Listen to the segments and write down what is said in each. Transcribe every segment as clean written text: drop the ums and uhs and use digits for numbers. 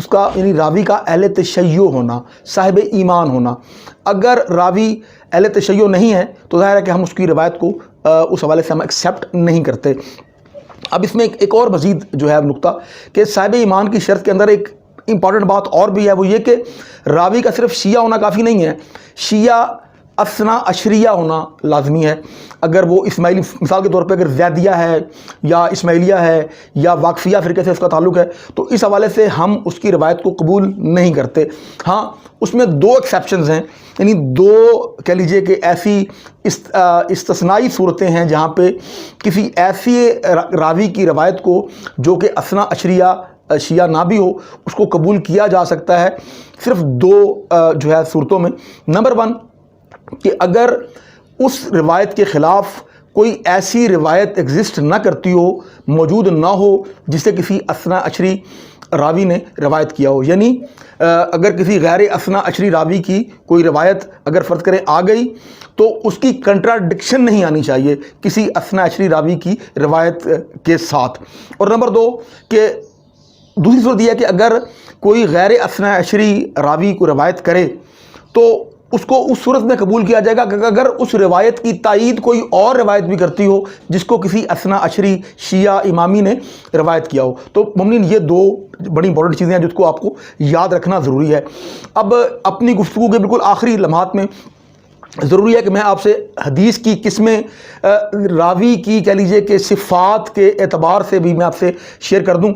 اس کا یعنی راوی کا اہل تشیع ہونا، صاحب ایمان ہونا۔ اگر راوی اہل تشیع نہیں ہے تو ظاہر ہے کہ ہم اس کی روایت کو اس حوالے سے ہم ایکسیپٹ نہیں کرتے۔ اب اس میں ایک اور مزید جو ہے نقطہ کہ صاحب ایمان کی شرط کے اندر ایک امپورٹنٹ بات اور بھی ہے، وہ یہ کہ راوی کا صرف شیعہ ہونا کافی نہیں ہے، شیعہ اثنا عشریہ ہونا لازمی ہے۔ اگر وہ اسماعیلی، مثال کے طور پہ اگر زیدیہ ہے یا اسماعیلیہ ہے یا واقفیہ فرقے سے اس کا تعلق ہے تو اس حوالے سے ہم اس کی روایت کو قبول نہیں کرتے۔ ہاں اس میں دو ایکسیپشنز ہیں، یعنی دو کہہ لیجئے کہ ایسی استثنائی صورتیں ہیں جہاں پہ کسی ایسی راوی کی روایت کو جو کہ اثنا عشریہ شیعہ نہ بھی ہو اس کو قبول کیا جا سکتا ہے، صرف دو جو ہے صورتوں میں۔ نمبر 1 کہ اگر اس روایت کے خلاف کوئی ایسی روایت ایگزسٹ نہ کرتی ہو، موجود نہ ہو جسے کسی اثنا عشری راوی نے روایت کیا ہو، یعنی اگر کسی غیر اثنا عشری راوی کی کوئی روایت اگر فرض کریں آ گئی تو اس کی کنٹراڈکشن نہیں آنی چاہیے کسی اثنا عشری راوی کی روایت کے ساتھ۔ اور نمبر 2 کہ دوسری صورت یہ ہے کہ اگر کوئی غیر اثنا عشری راوی کو روایت کرے تو اس کو اس صورت میں قبول کیا جائے گا کہ اگر اس روایت کی تائید کوئی اور روایت بھی کرتی ہو جس کو کسی اثنا عشری شیعہ امامی نے روایت کیا ہو۔ تو مومنین یہ دو بڑی امپورٹنٹ چیزیں ہیں جس کو آپ کو یاد رکھنا ضروری ہے۔ اب اپنی گفتگو کے بالکل آخری لمحات میں ضروری ہے کہ میں آپ سے حدیث کی قسمیں راوی کی کہہ لیجئے کہ صفات کے اعتبار سے بھی میں آپ سے شیئر کر دوں۔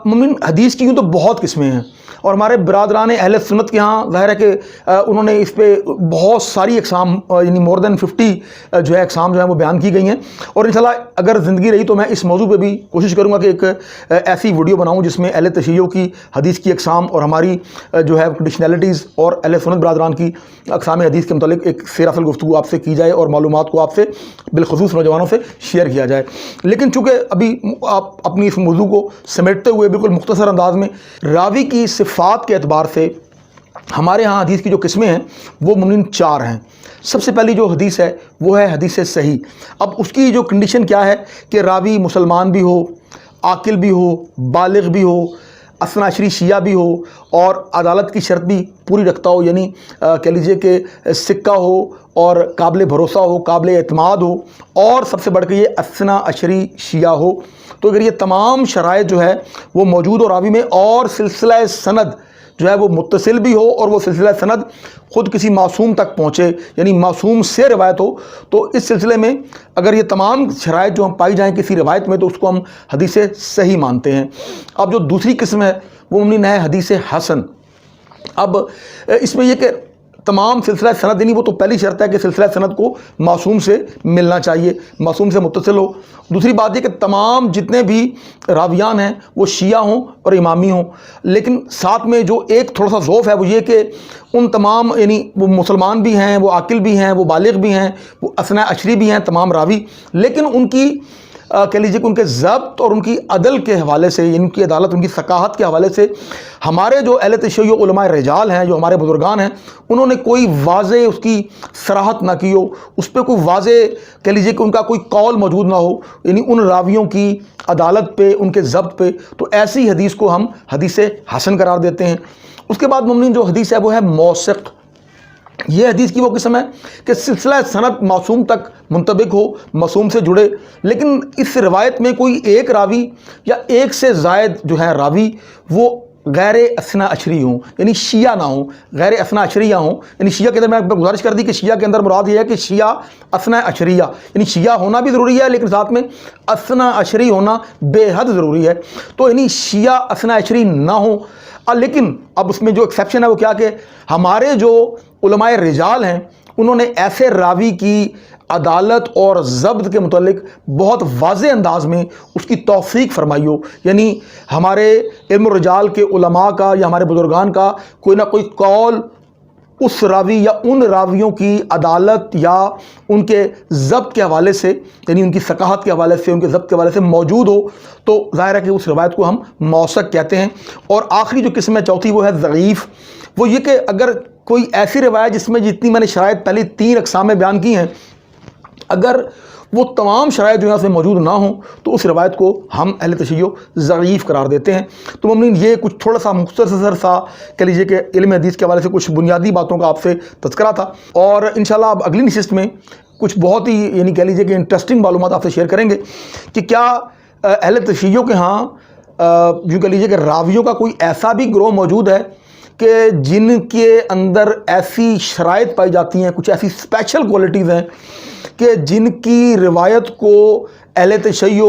مومن حدیث کی یوں تو بہت قسمیں ہیں اور ہمارے برادران اہل سنت کے ہاں ظاہر ہے کہ انہوں نے اس پہ بہت ساری اقسام یعنی more than 50 جو ہے اقسام جو ہیں وہ بیان کی گئی ہیں، اور انشاءاللہ اگر زندگی رہی تو میں اس موضوع پہ بھی کوشش کروں گا کہ ایک ایسی ویڈیو بناؤں جس میں اہل تشیع کی حدیث کی اقسام اور ہماری جو ہے کنڈیشنلٹیز اور اہل سنت برادران کی اقسام حدیث کے متعلق ایک سیر اصل گفتگو آپ سے کی جائے اور معلومات کو آپ سے بالخصوص نوجوانوں سے شیئر کیا جائے۔ لیکن چونکہ ابھی آپ اپنی اس موضوع کو سمیٹتے ہوئے بالکل مختصر انداز میں راوی کی صفات کے اعتبار سے ہمارے ہاں حدیث کی جو قسمیں ہیں وہ مومنین 4 ہیں۔ سب سے پہلی جو حدیث ہے وہ ہے حدیث صحیح۔ اب اس کی جو کنڈیشن کیا ہے کہ راوی مسلمان بھی ہو، عاقل بھی ہو، بالغ بھی ہو، اثنا عشری شیعہ بھی ہو اور عدالت کی شرط بھی پوری رکھتا ہو، یعنی کہہ لیجئے کہ سکہ ہو اور قابل بھروسہ ہو، قابل اعتماد ہو، اور سب سے بڑھ کے یہ اثنا عشری شیعہ ہو۔ تو اگر یہ تمام شرائط جو ہے وہ موجود ہو راوی میں اور سلسلہ سند جو ہے وہ متصل بھی ہو اور وہ سلسلہ سند خود کسی معصوم تک پہنچے، یعنی معصوم سے روایت ہو، تو اس سلسلے میں اگر یہ تمام شرائط جو ہم پائی جائیں کسی روایت میں تو اس کو ہم حدیث صحیح مانتے ہیں۔ اب جو دوسری قسم ہے وہ مومنین ہے حدیث حسن۔ اب اس میں یہ کہ تمام سلسلہ سند، یعنی وہ تو پہلی شرط ہے کہ سلسلہ سند کو معصوم سے ملنا چاہیے، معصوم سے متصل ہو۔ دوسری بات یہ کہ تمام جتنے بھی راویان ہیں وہ شیعہ ہوں اور امامی ہوں، لیکن ساتھ میں جو ایک تھوڑا سا ضعف ہے وہ یہ کہ ان تمام یعنی وہ مسلمان بھی ہیں، وہ عاقل بھی ہیں، وہ بالغ بھی ہیں، وہ اثنا عشری بھی ہیں تمام راوی، لیکن ان کی کہہ لیجیے کہ ان کے ضبط اور ان کی عدل کے حوالے سے، یعنی ان کی عدالت، ان کی ثقافت کے حوالے سے ہمارے جو اہل تشیع علماء رجال ہیں، جو ہمارے بزرگان ہیں، انہوں نے کوئی واضح اس کی صراحت نہ کی ہو، اس پہ کوئی واضح کہہ لیجیے کہ ان کا کوئی قول موجود نہ ہو، یعنی ان راویوں کی عدالت پہ، ان کے ضبط پہ، تو ایسی حدیث کو ہم حدیث حسن قرار دیتے ہیں۔ اس کے بعد مومنین جو حدیث ہے وہ ہے موثق۔ یہ حدیث کی وہ قسم ہے کہ سلسلہ سند معصوم تک منطبق ہو، معصوم سے جڑے، لیکن اس روایت میں کوئی ایک راوی یا ایک سے زائد جو ہے راوی وہ غیر اثنا عشری ہوں، یعنی شیعہ نہ ہوں، غیر اثنا عشریہ ہوں۔ یعنی شیعہ کے اندر میں گزارش کر دی کہ شیعہ کے اندر مراد یہ ہے کہ شیعہ اثنا عشریہ، یعنی شیعہ ہونا بھی ضروری ہے لیکن ساتھ میں اثنا عشری ہونا بے حد ضروری ہے۔ تو یعنی شیعہ اثنا عشری نہ ہوں، لیکن اب اس میں جو ایکسیپشن ہے وہ کیا کہ ہمارے جو علماء رجال ہیں انہوں نے ایسے راوی کی عدالت اور ضبط کے متعلق بہت واضح انداز میں اس کی توثیق فرمائی ہو، یعنی ہمارے علم الرجال کے علماء کا یا ہمارے بزرگان کا کوئی نہ کوئی قول اس راوی یا ان راویوں کی عدالت یا ان کے ضبط کے حوالے سے، یعنی ان کی ثقافت کے حوالے سے، ان کے ضبط کے حوالے سے موجود ہو، تو ظاہر ہے کہ اس روایت کو ہم موثق کہتے ہیں۔ اور آخری جو قسم ہے چوتھی وہ ہے ضعیف۔ وہ یہ کہ اگر کوئی ایسی روایت جس میں جتنی میں نے شرائط پہلی 3 اقسام میں بیان کی ہیں، اگر وہ تمام شرائط جو یہاں سے موجود نہ ہوں تو اس روایت کو ہم اہل تشیع ضعیف قرار دیتے ہیں۔ تو ممنین یہ کچھ تھوڑا سا مختصر سا کہہ لیجیے کہ علم حدیث کے حوالے سے کچھ بنیادی باتوں کا آپ سے تذکرہ تھا، اور انشاءاللہ اب اگلی نشست میں کچھ بہت ہی یعنی کہہ لیجیے کہ انٹرسٹنگ معلومات آپ سے شیئر کریں گے کہ کیا اہل تشیع کے ہاں یوں کہہ لیجیے کہ راویوں کا کوئی ایسا بھی گروہ موجود ہے کہ جن کے اندر ایسی شرائط پائی جاتی ہیں، کچھ ایسی اسپیشل کوالٹیز ہیں کہ جن کی روایت کو اہل تشیع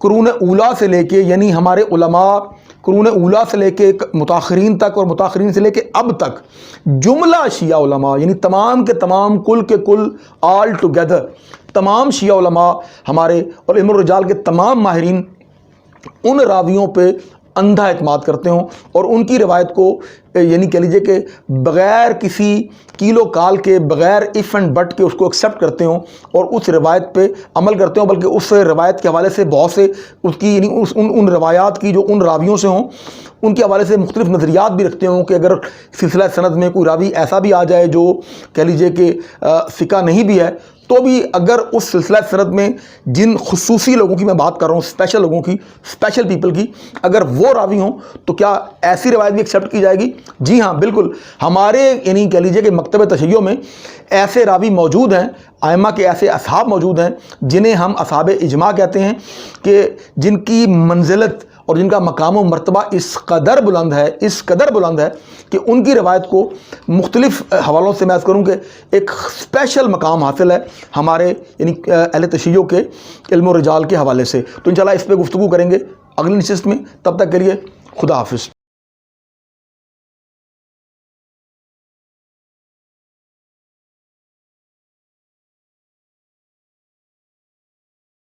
قرون اولیٰ سے لے کے، یعنی ہمارے علماء قرون اولیٰ سے لے کے متاخرین تک اور متاخرین سے لے کے اب تک جملہ شیعہ علماء، یعنی تمام کے تمام کل کے کل آل ٹوگیدر تمام شیعہ علماء ہمارے اور علم الرجال کے تمام ماہرین ان راویوں پہ اندھا اعتماد کرتے ہوں اور ان کی روایت کو یعنی کہہ لیجیے کہ بغیر کسی کیلو کال کے، بغیر اف اینڈ بٹ کے اس کو ایکسیپٹ کرتے ہوں اور اس روایت پہ عمل کرتے ہوں، بلکہ اس روایت کے حوالے سے بہت سے اس کی یعنی ان روایات کی جو ان راویوں سے ہوں ان کے حوالے سے مختلف نظریات بھی رکھتے ہوں کہ اگر سلسلہ سند میں کوئی راوی ایسا بھی آ جائے جو کہہ لیجیے کہ ثقہ نہیں بھی ہے، تو بھی اگر اس سلسلہ سند میں جن خصوصی لوگوں کی میں بات کر رہا ہوں، اسپیشل لوگوں کی، اسپیشل پیپل کی، اگر وہ راوی ہوں تو کیا ایسی روایت بھی ایکسیپٹ کی جائے گی؟ جی ہاں بالکل، ہمارے یعنی کہہ لیجیے کہ مکتب تشیع میں ایسے راوی موجود ہیں، ائمہ کے ایسے اصحاب موجود ہیں جنہیں ہم اصحاب اجماع کہتے ہیں، کہ جن کی منزلت اور جن کا مقام و مرتبہ اس قدر بلند ہے کہ ان کی روایت کو مختلف حوالوں سے میں عرض کروں کہ ایک اسپیشل مقام حاصل ہے ہمارے یعنی اہل تشیع کے علم و رجال کے حوالے سے۔ تو انشاءاللہ اس پہ گفتگو کریں گے اگلی نشست میں، تب تک کے لیے خدا حافظ۔